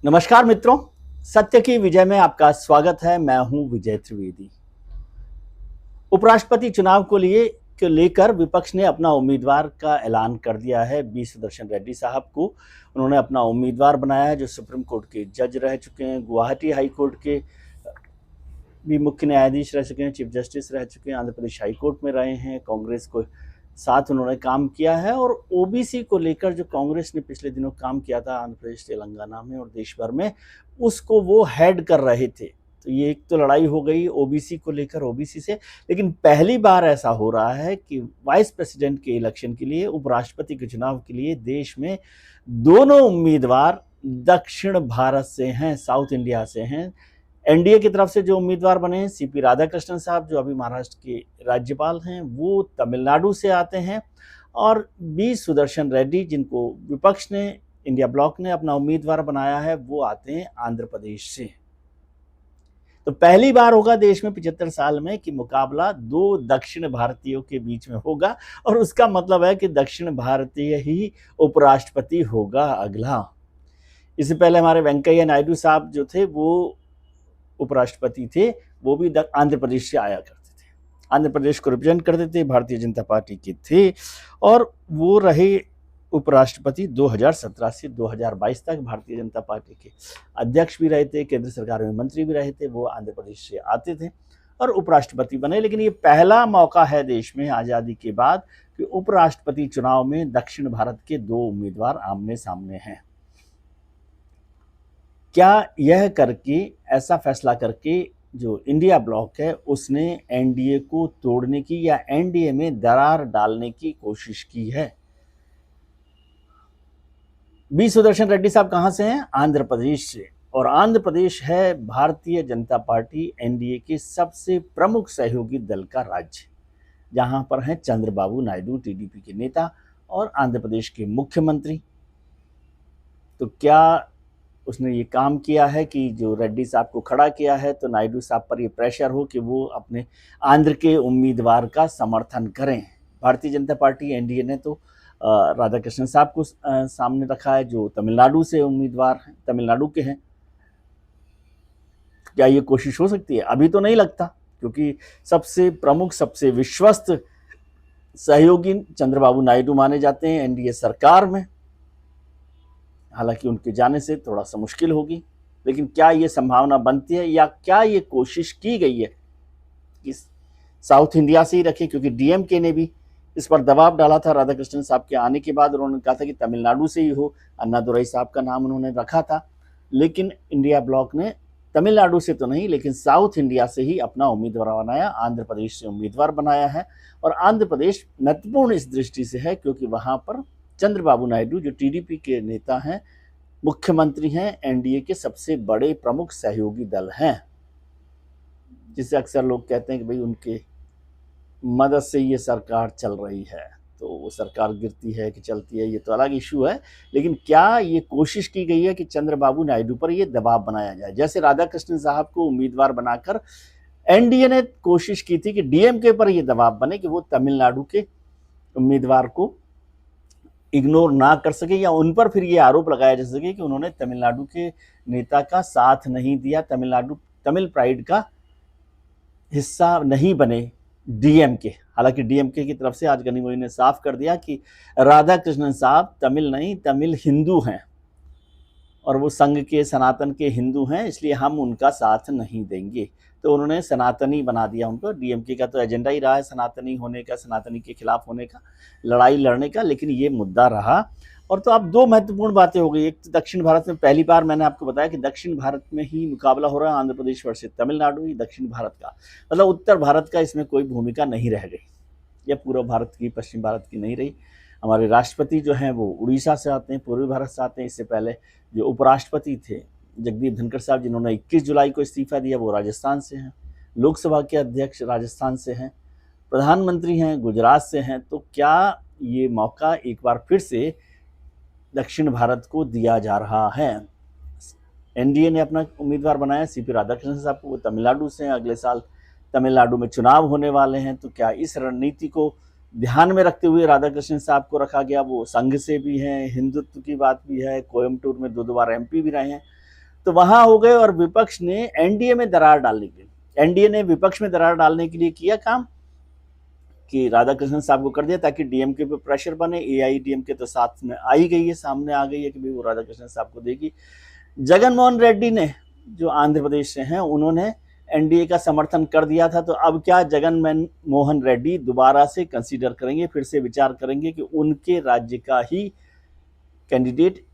नमस्कार मित्रों, सत्य की विजय में आपका स्वागत है। मैं हूं विजय त्रिवेदी। उपराष्ट्रपति चुनाव को लेकर विपक्ष ने अपना उम्मीदवार का ऐलान कर दिया है। बी सुदर्शन रेड्डी साहब को उन्होंने अपना उम्मीदवार बनाया है, जो सुप्रीम कोर्ट के जज रह चुके हैं, गुवाहाटी हाई कोर्ट के भी मुख्य न्यायाधीश रह चुके हैं, चीफ जस्टिस रह चुके हैं, आंध्र प्रदेश हाई कोर्ट में रहे हैं, कांग्रेस को साथ उन्होंने काम किया है। और ओबीसी को लेकर जो कांग्रेस ने पिछले दिनों काम किया था आंध्र प्रदेश, तेलंगाना में और देश भर में, उसको वो हेड कर रहे थे। तो ये एक तो लड़ाई हो गई ओबीसी को लेकर, ओबीसी से। लेकिन पहली बार ऐसा हो रहा है कि वाइस प्रेसिडेंट के इलेक्शन के लिए, उपराष्ट्रपति के चुनाव के लिए देश में दोनों उम्मीदवार दक्षिण भारत से हैं, साउथ इंडिया से हैं। एनडीए की तरफ से जो उम्मीदवार बने हैं, सीपी राधाकृष्णन साहब, जो अभी महाराष्ट्र के राज्यपाल हैं, वो तमिलनाडु से आते हैं। और बी सुदर्शन रेड्डी, जिनको विपक्ष ने, इंडिया ब्लॉक ने अपना उम्मीदवार बनाया है, वो आते हैं आंध्र प्रदेश से। तो पहली बार होगा देश में 75 साल में कि मुकाबला दो दक्षिण भारतीयों के बीच में होगा, और उसका मतलब है कि दक्षिण भारतीय ही उपराष्ट्रपति होगा अगला। इससे पहले हमारे वेंकैया नायडू साहब जो थे, वो उपराष्ट्रपति थे, वो भी आंध्र प्रदेश से आया करते थे, आंध्र प्रदेश को रिप्रेजेंट करते थे, भारतीय जनता पार्टी के थे, और वो रहे उपराष्ट्रपति 2017 से 2022 तक। भारतीय जनता पार्टी के अध्यक्ष भी रहे थे, केंद्र सरकार में मंत्री भी रहे थे, वो आंध्र प्रदेश से आते थे और उपराष्ट्रपति बने। लेकिन ये पहला मौका है देश में आज़ादी के बाद कि उपराष्ट्रपति चुनाव में दक्षिण भारत के दो उम्मीदवार आमने सामने हैं। क्या यह करके, ऐसा फैसला करके, जो इंडिया ब्लॉक है उसने एनडीए को तोड़ने की या एनडीए में दरार डालने की कोशिश की है? बी सुदर्शन रेड्डी साहब कहां से हैं? आंध्र प्रदेश से। और आंध्र प्रदेश है भारतीय जनता पार्टी एनडीए के सबसे प्रमुख सहयोगी दल का राज्य, जहां पर हैं चंद्रबाबू नायडू, टीडीपी के नेता और आंध्र प्रदेश के मुख्यमंत्री। तो क्या उसने ये काम किया है कि जो रेड्डी साहब को खड़ा किया है, तो नायडू साहब पर ये प्रेशर हो कि वो अपने आंध्र के उम्मीदवार का समर्थन करें? भारतीय जनता पार्टी एनडीए ने तो राधाकृष्णन साहब को सामने रखा है, जो तमिलनाडु से उम्मीदवार हैं, तमिलनाडु के हैं। क्या ये कोशिश हो सकती है? अभी तो नहीं लगता, क्योंकि सबसे प्रमुख, सबसे विश्वस्त सहयोगी चंद्रबाबू नायडू माने जाते हैं एनडीए सरकार में। हालांकि उनके जाने से थोड़ा सा मुश्किल होगी, लेकिन क्या ये संभावना बनती है, या क्या ये कोशिश की गई है कि साउथ इंडिया से ही रखें? क्योंकि डीएमके ने भी इस पर दबाव डाला था राधाकृष्णन साहब के आने के बाद, उन्होंने कहा था कि तमिलनाडु से ही हो। अन्नादुरई साहब का नाम उन्होंने रखा था, लेकिन इंडिया ब्लॉक ने तमिलनाडु से तो नहीं, लेकिन साउथ इंडिया से ही अपना उम्मीदवार बनाया, आंध्र प्रदेश से उम्मीदवार बनाया है। और आंध्र प्रदेश महत्वपूर्ण इस दृष्टि से है क्योंकि वहां पर चंद्रबाबू नायडू, जो टीडीपी के नेता हैं, मुख्यमंत्री हैं, एनडीए के सबसे बड़े प्रमुख सहयोगी दल हैं, जिसे अक्सर लोग कहते हैं कि भाई उनके मदद से ये सरकार चल रही है। तो वो सरकार गिरती है कि चलती है, ये तो अलग इशू है। लेकिन क्या ये कोशिश की गई है कि चंद्रबाबू नायडू पर ये दबाव बनाया जाए? जैसे राधाकृष्णन साहब को उम्मीदवार बनाकर एनडीए ने कोशिश की थी कि डीएमके पर ये दबाव बने कि वो तमिलनाडु के उम्मीदवार को इग्नोर ना कर सके, या उन पर फिर ये आरोप लगाया जा सके कि उन्होंने तमिलनाडु के नेता का साथ नहीं दिया, तमिल प्राइड का हिस्सा नहीं बने डीएमके। हालांकि डीएमके की तरफ से आज गनिमोई ने साफ कर दिया कि राधाकृष्णन साहब तमिल नहीं, तमिल हिंदू हैं, और वो संघ के, सनातन के हिंदू हैं, इसलिए हम उनका साथ नहीं देंगे। तो उन्होंने सनातनी बना दिया उनको। डीएमके का तो एजेंडा ही रहा है सनातनी होने का, सनातनी के खिलाफ होने का, लड़ाई लड़ने का, लेकिन ये मुद्दा रहा। और तो अब दो महत्वपूर्ण बातें हो गई। एक तो दक्षिण भारत में पहली बार मैंने आपको बताया कि दक्षिण भारत में ही मुकाबला हो रहा है, आंध्र प्रदेश वर्सेस तमिलनाडु ही दक्षिण भारत का, मतलब उत्तर भारत का इसमें कोई भूमिका नहीं रह गई, या पूर्व भारत की, पश्चिम भारत की नहीं रही। हमारे राष्ट्रपति जो हैं वो उड़ीसा से आते हैं, पूर्वी भारत से आते हैं। इससे पहले जो उपराष्ट्रपति थे जगदीप धनखड़ साहब, जिन्होंने 21 जुलाई को इस्तीफा दिया, वो राजस्थान से हैं। लोकसभा के अध्यक्ष राजस्थान से हैं, प्रधानमंत्री हैं गुजरात से हैं। तो क्या ये मौका एक बार फिर से दक्षिण भारत को दिया जा रहा है? एनडीए ने अपना उम्मीदवार बनाया सीपी राधाकृष्णन साहब को, वो तमिलनाडु से हैं, अगले साल तमिलनाडु में चुनाव होने वाले हैं। तो क्या इस रणनीति को ध्यान में रखते हुए राधाकृष्णन साहब को रखा गया? वो संघ से भी हैं, हिंदुत्व की बात भी है, कोयम्बटूर में 2 बार एमपी भी रहे हैं। तो वहां हो गए और विपक्ष ने एनडीए में दरार डालने के लिए, एनडीए ने विपक्ष में दरार डालने के लिए किया काम कि राधाकृष्णन साहब को कर दिया ताकि डीएमके पे प्रेशर बने। एआईडीएमके तो साथ में आई गई है, सामने आ गई है कि भाई वो राधाकृष्णन साहब को देगी। जगनमोहन रेड्डी ने जो आंध्र प्रदेश से हैं उन्होंने एनडीए का समर्थन कर दिया था। तो अब क्या जगन मोहन रेड्डी दोबारा से कंसीडर करेंगे, फिर से विचार करेंगे कि उनके राज्य का ही कैंडिडेट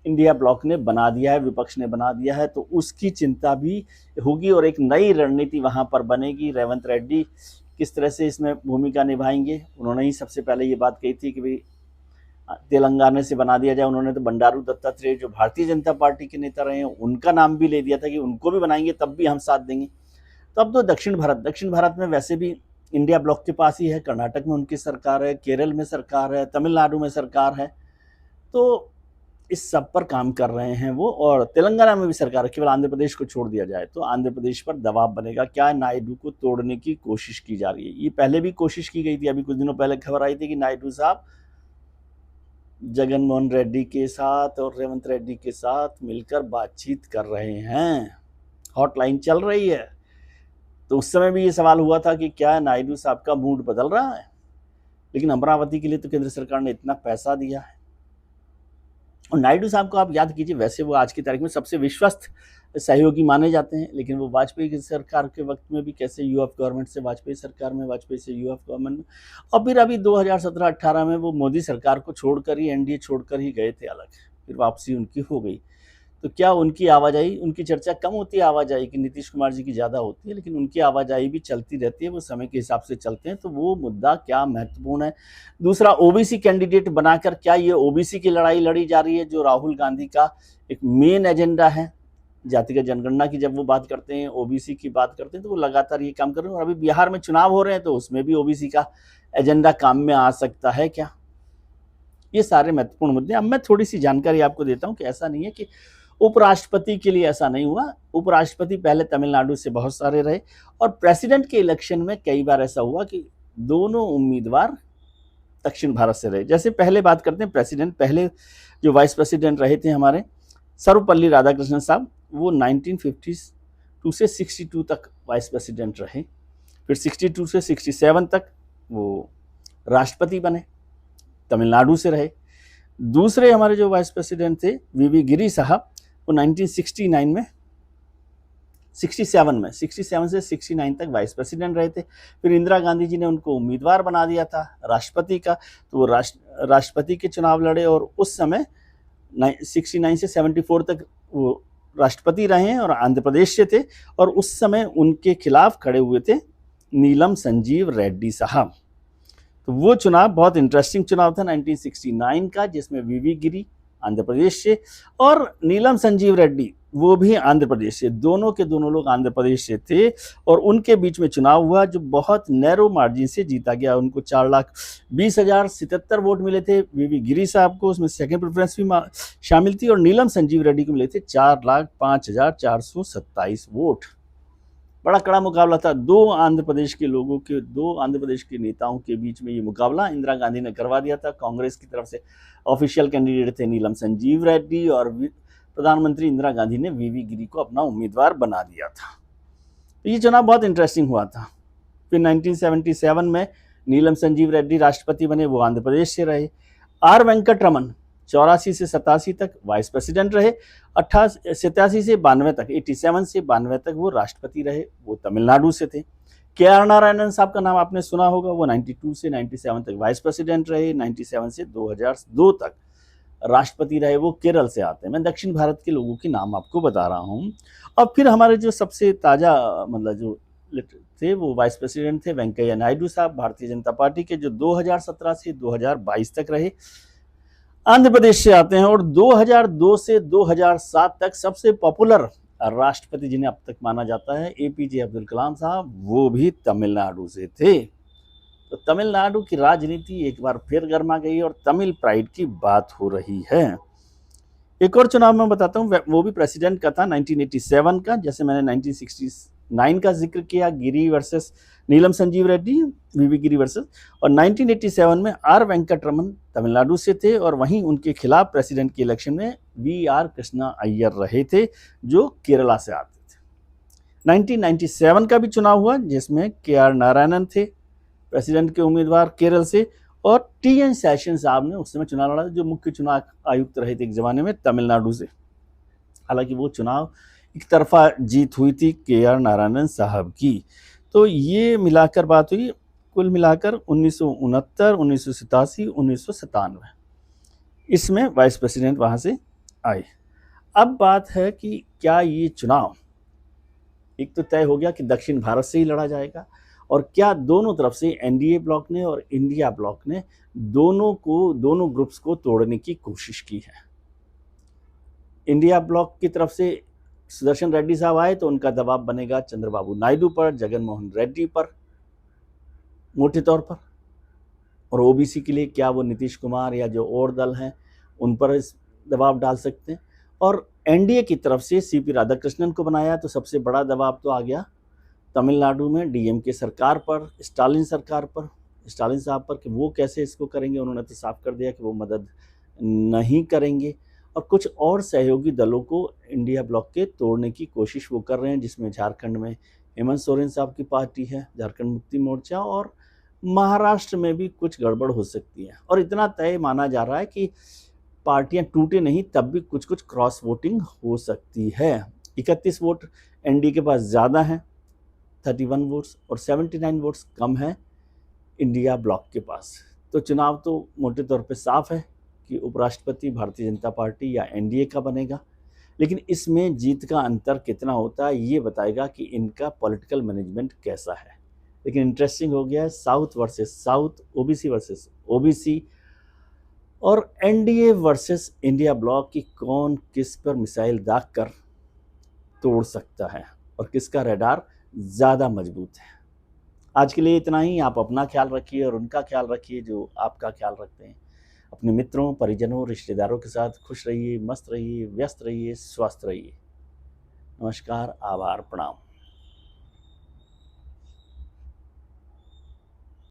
इंडिया ब्लॉक ने बना दिया है, विपक्ष ने बना दिया है, तो उसकी चिंता भी होगी और एक नई रणनीति वहां पर बनेगी। रेवंत रेड्डी किस तरह से इसमें भूमिका निभाएंगे। उन्होंने ही सबसे पहले ये बात कही थी कि भाई तेलंगाना से बना दिया जाए। उन्होंने तो बंडारू दत्तात्रेय जो भारतीय जनता पार्टी के नेता रहे हैं उनका नाम भी ले दिया था कि उनको भी बनाएंगे तब भी हम साथ देंगे। तो अब तो दक्षिण भारत में वैसे भी इंडिया ब्लॉक के पास ही है। कर्नाटक में उनकी सरकार है, केरल में सरकार है, तमिलनाडु में सरकार है, तो इस सब पर काम कर रहे हैं वो। और तेलंगाना में भी सरकार है, केवल आंध्र प्रदेश को छोड़ दिया जाए तो आंध्र प्रदेश पर दबाव बनेगा। क्या नायडू को तोड़ने की कोशिश की जा रही है? ये पहले भी कोशिश की गई थी। अभी कुछ दिनों पहले खबर आई थी कि नायडू साहब जगनमोहन रेड्डी के साथ और रेवंत रेड्डी के साथ मिलकर बातचीत कर रहे हैं, हॉटलाइन चल रही है। तो उस समय भी ये सवाल हुआ था कि क्या नायडू साहब का मूड बदल रहा है। लेकिन अमरावती के लिए तो केंद्र सरकार ने इतना पैसा दिया है। और नायडू साहब को आप याद कीजिए, वैसे वो आज की तारीख में सबसे विश्वस्त सहयोगी माने जाते हैं, लेकिन वो वाजपेयी की सरकार के वक्त में भी कैसे यूएफ गवर्नमेंट से वाजपेयी सरकार में, वाजपेयी से यूएफ गवर्नमेंट में, और फिर अभी 2017-18 में वो मोदी सरकार को छोड़कर ही, एनडीए छोड़कर ही गए थे अलग, फिर वापसी उनकी हो गई। तो क्या उनकी आवाजाही, उनकी चर्चा कम होती है आवाजाही की, नीतीश कुमार जी की ज़्यादा होती है, लेकिन उनकी आवाजाही भी चलती रहती है, वो समय के हिसाब से चलते हैं। तो वो मुद्दा क्या महत्वपूर्ण है। दूसरा, ओबीसी कैंडिडेट बनाकर क्या ये ओबीसी की लड़ाई लड़ी जा रही है, जो राहुल गांधी का एक मेन एजेंडा है। जातिगत जनगणना की जब वो बात करते हैं, ओबीसी की बात करते हैं, तो वो लगातार ये काम कर रहे हैं। और अभी बिहार में चुनाव हो रहे हैं तो उसमें भी ओबीसी का एजेंडा काम में आ सकता है क्या। ये सारे महत्वपूर्ण मुद्दे। अब मैं थोड़ी सी जानकारी आपको देता हूँ कि ऐसा नहीं है कि उपराष्ट्रपति के लिए ऐसा नहीं हुआ। उपराष्ट्रपति पहले तमिलनाडु से बहुत सारे रहे, और प्रेसिडेंट के इलेक्शन में कई बार ऐसा हुआ कि दोनों उम्मीदवार दक्षिण भारत से रहे। जैसे पहले बात करते हैं प्रेसिडेंट, पहले जो वाइस प्रेसिडेंट रहे थे हमारे सर्वपल्ली राधाकृष्णन साहब, वो 1952 से 62 तक वाइस प्रेसिडेंट रहे। फिर 62 से 67 तक वो राष्ट्रपति बने, तमिलनाडु से रहे। दूसरे हमारे जो वाइस प्रेसिडेंट थे वीवी गिरी साहब, वो 1969 में 67 से 69 तक वाइस प्रेसिडेंट रहे थे। फिर इंदिरा गांधी जी ने उनको उम्मीदवार बना दिया था राष्ट्रपति का, तो वो राष्ट्रपति के चुनाव लड़े, और उस समय 69 से 74 तक वो राष्ट्रपति रहे हैं और आंध्र प्रदेश से थे। और उस समय उनके खिलाफ खड़े हुए थे नीलम संजीव रेड्डी साहब। तो वो चुनाव बहुत इंटरेस्टिंग चुनाव था 1969 का, जिसमें वीवी गिरी आंध्र प्रदेश से और नीलम संजीव रेड्डी वो भी आंध्र प्रदेश से, दोनों के दोनों लोग आंध्र प्रदेश से थे। और उनके बीच में चुनाव हुआ जो बहुत नैरो मार्जिन से जीता गया। उनको 4,20,077 वोट मिले थे वीवी गिरी साहब को, उसमें सेकंड प्रेफरेंस भी शामिल थी, और नीलम संजीव रेड्डी को मिले थे 4,05,427 वोट। बड़ा कड़ा मुकाबला था। दो आंध्र प्रदेश के नेताओं के बीच में ये मुकाबला इंदिरा गांधी ने करवा दिया था। कांग्रेस की तरफ से ऑफिशियल कैंडिडेट थे नीलम संजीव रेड्डी, और प्रधानमंत्री इंदिरा गांधी ने वीवी गिरी को अपना उम्मीदवार बना दिया था। तो ये चुनाव बहुत इंटरेस्टिंग हुआ था। फिर 1977 में नीलम संजीव रेड्डी राष्ट्रपति बने, वो आंध्र प्रदेश से रहे। आर वेंकट रमन 84 से 87 तक वाइस प्रेसिडेंट रहे। 87 से 92 तक, 87 से 92 तक वो राष्ट्रपति रहे, वो तमिलनाडु से थे। के आर नारायणन साहब का नाम आपने सुना होगा, वो 92 से 97 तक वाइस प्रेसिडेंट रहे। 97 से 2002 तक राष्ट्रपति रहे, वो केरल से आते हैं। मैं दक्षिण भारत के लोगों के नाम आपको बता रहा हूँ। और फिर हमारे जो सबसे ताज़ा मतलब जो थे वो वाइस प्रेसिडेंट थे वेंकैया नायडू साहब, भारतीय जनता पार्टी के, जो 2017 से 2022 तक रहे, आंध्र प्रदेश से आते हैं। और 2002 से 2007 तक सबसे पॉपुलर राष्ट्रपति जिन्हें अब तक माना जाता है एपीजे अब्दुल कलाम साहब, वो भी तमिलनाडु से थे। तो तमिलनाडु की राजनीति एक बार फिर गर्मा गई और तमिल प्राइड की बात हो रही है। एक और चुनाव मैं बताता हूँ, वो भी प्रेसिडेंट का था 1987 का। जैसे मैंने 1960 1989 का जिक्र किया, गिरी वर्सेस नीलम संजीव रेड्डी, वीवी गिरी वर्सेस, और 1987 में आर वेंकटरमन तमिलनाडु से थे और वहीं उनके खिलाफ प्रेसिडेंट के इलेक्शन में वी आर कृष्णा अय्यर रहे थे जो केरला से आते थे। 1997 का भी चुनाव हुआ जिसमें के आर नारायणन थे प्रेसिडेंट के उम्मीदवार केरल से, और टी एन सेशन साहब ने उस समय चुनाव लड़ा जो मुख्य चुनाव आयुक्त रहे थे एक जमाने में तमिलनाडु से। हालांकि वो चुनाव एक तरफा जीत हुई थी के आर नारायणन साहब की। तो ये मिलाकर बात हुई, कुल मिलाकर 1969, 1987, 1997 इसमें वाइस प्रेसिडेंट वहाँ से आए। अब बात है कि क्या ये चुनाव, एक तो तय हो गया कि दक्षिण भारत से ही लड़ा जाएगा, और क्या दोनों तरफ से एनडीए ब्लॉक ने और इंडिया ब्लॉक ने दोनों ग्रुप्स को तोड़ने की कोशिश की है। इंडिया ब्लॉक की तरफ से सुदर्शन रेड्डी साहब आए तो उनका दबाव बनेगा चंद्रबाबू नायडू पर, जगन मोहन रेड्डी पर मोटे तौर पर, और ओबीसी के लिए क्या वो नीतीश कुमार या जो और दल हैं उन पर दबाव डाल सकते हैं। और एनडीए की तरफ से सीपी राधाकृष्णन को बनाया तो सबसे बड़ा दबाव तो आ गया तमिलनाडु में डीएमके सरकार पर, स्टालिन सरकार पर, स्टालिन साहब पर, कि वो कैसे इसको करेंगे। उन्होंने तो साफ कर दिया कि वो मदद नहीं करेंगे, और कुछ और सहयोगी दलों को इंडिया ब्लॉक के तोड़ने की कोशिश वो कर रहे हैं, जिसमें झारखंड में हेमंत सोरेन साहब की पार्टी है, झारखंड मुक्ति मोर्चा, और महाराष्ट्र में भी कुछ गड़बड़ हो सकती है। और इतना तय माना जा रहा है कि पार्टियां टूटे नहीं तब भी कुछ कुछ क्रॉस वोटिंग हो सकती है। 31 वोट एनडीए के पास ज़्यादा हैं 31 वोट्स, और 79 वोट्स कम है इंडिया ब्लॉक के पास। तो चुनाव तो मोटे तौर पे साफ है कि उपराष्ट्रपति भारतीय जनता पार्टी या एनडीए का बनेगा, लेकिन इसमें जीत का अंतर कितना होता है ये बताएगा कि इनका पॉलिटिकल मैनेजमेंट कैसा है। लेकिन इंटरेस्टिंग हो गया है, south versus south, OBC versus OBC, और एनडीए वर्सेस इंडिया ब्लॉक की कौन किस पर मिसाइल दाग कर तोड़ सकता है और किसका रडार ज़्यादा मजबूत है। आज के लिए इतना ही। आप अपना ख्याल रखिए और उनका ख्याल रखिए जो आपका ख्याल रखते हैं। अपने मित्रों, परिजनों, रिश्तेदारों के साथ खुश रहिए, मस्त रहिए, व्यस्त रहिए, स्वस्थ रहिए। नमस्कार, आभार, प्रणाम।